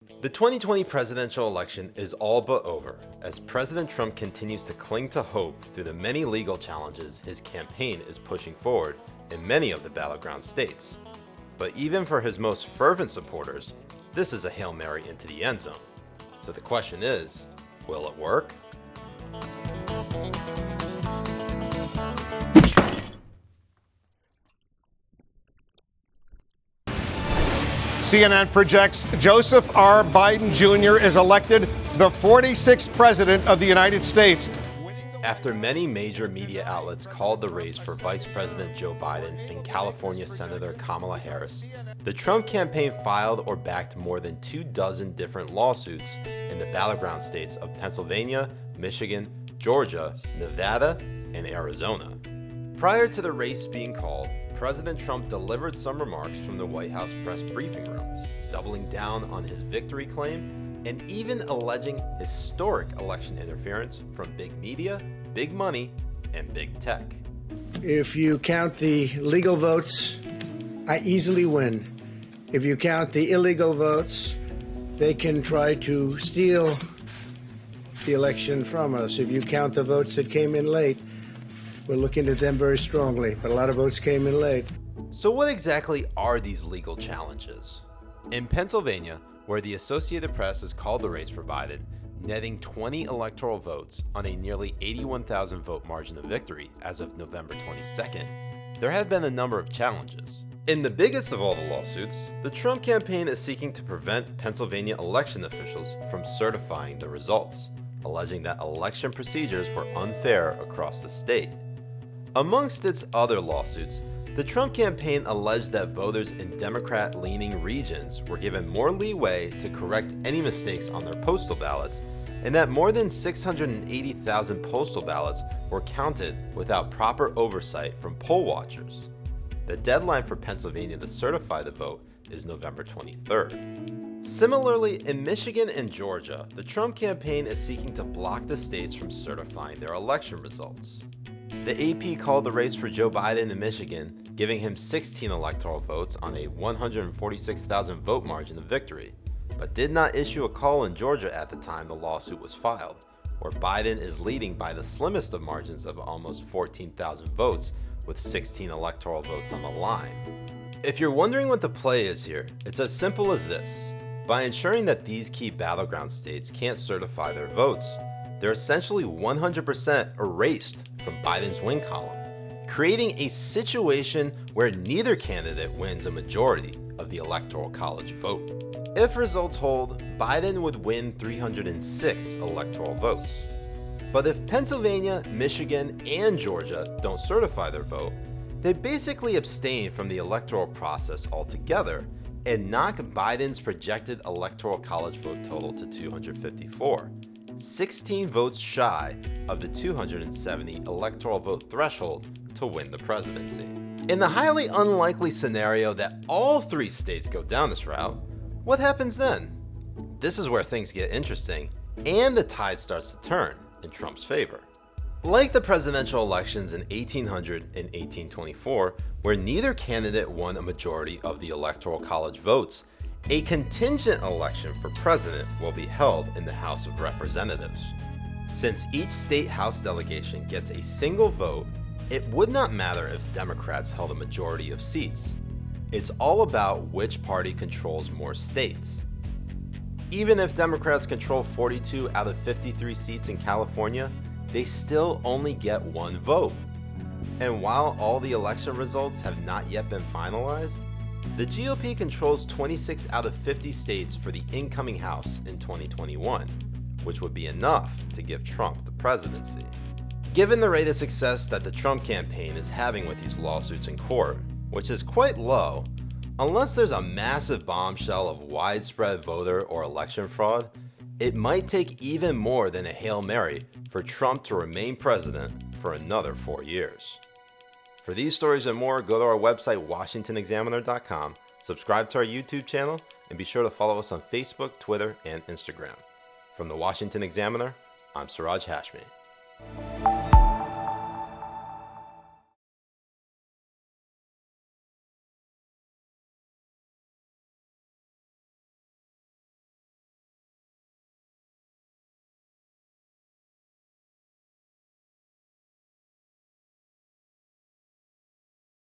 The 2020 presidential election is all but over, as President Trump continues to cling to hope through the many legal challenges his campaign is pushing forward in many of the battleground states. But even for his most fervent supporters, this is a Hail Mary into the end zone. So the question is, will it work? CNN projects Joseph R. Biden Jr. is elected the 46th president of the United States. After many major media outlets called the race for Vice President Joe Biden and California Senator Kamala Harris, the Trump campaign filed or backed more than 24 different lawsuits in the battleground states of Pennsylvania, Michigan, Georgia, Nevada, and Arizona. Prior to the race being called, President Trump delivered some remarks from the White House press briefing room, doubling down on his victory claim and even alleging historic election interference from big media, big money, and big tech. If you count the legal votes, I easily win. If you count the illegal votes, they can try to steal the election from us. If you count the votes that came in late, we're looking at them very strongly, but a lot of votes came in late. So what exactly are these legal challenges? In Pennsylvania, where the Associated Press has called the race for Biden, netting 20 electoral votes on a nearly 81,000 vote margin of victory as of November 22nd, there have been a number of challenges. In the biggest of all the lawsuits, the Trump campaign is seeking to prevent Pennsylvania election officials from certifying the results, alleging that election procedures were unfair across the state. Amongst its other lawsuits, the Trump campaign alleged that voters in Democrat-leaning regions were given more leeway to correct any mistakes on their postal ballots, and that more than 680,000 postal ballots were counted without proper oversight from poll watchers. The deadline for Pennsylvania to certify the vote is November 23rd. Similarly, in Michigan and Georgia, the Trump campaign is seeking to block the states from certifying their election results. The AP called the race for Joe Biden in Michigan, giving him 16 electoral votes on a 146,000 vote margin of victory, but did not issue a call in Georgia at the time the lawsuit was filed, where Biden is leading by the slimmest of margins of almost 14,000 votes with 16 electoral votes on the line. If you're wondering what the play is here, it's as simple as this. By ensuring that these key battleground states can't certify their votes, they're essentially 100% erased from Biden's win column, creating a situation where neither candidate wins a majority of the Electoral College vote. If results hold, Biden would win 306 electoral votes. But if Pennsylvania, Michigan, and Georgia don't certify their vote, they basically abstain from the electoral process altogether and knock Biden's projected Electoral College vote total to 254. 16 votes shy of the 270 electoral vote threshold to win the presidency. In the highly unlikely scenario that all three states go down this route, what happens then? This is where things get interesting and the tide starts to turn in Trump's favor. Like the presidential elections in 1800 and 1824, where neither candidate won a majority of the Electoral College votes, a contingent election for president will be held in the House of Representatives. Since each state House delegation gets a single vote, it would not matter if Democrats held a majority of seats. It's all about which party controls more states. Even if Democrats control 42 out of 53 seats in California, they still only get one vote. And while all the election results have not yet been finalized, the GOP controls 26 out of 50 states for the incoming House in 2021, which would be enough to give Trump the presidency. Given the rate of success that the Trump campaign is having with these lawsuits in court, which is quite low, unless there's a massive bombshell of widespread voter or election fraud, it might take even more than a Hail Mary for Trump to remain president for another 4 years. For these stories and more, go to our website, WashingtonExaminer.com, subscribe to our YouTube channel, and be sure to follow us on Facebook, Twitter, and Instagram. From the Washington Examiner, I'm Siraj Hashmi.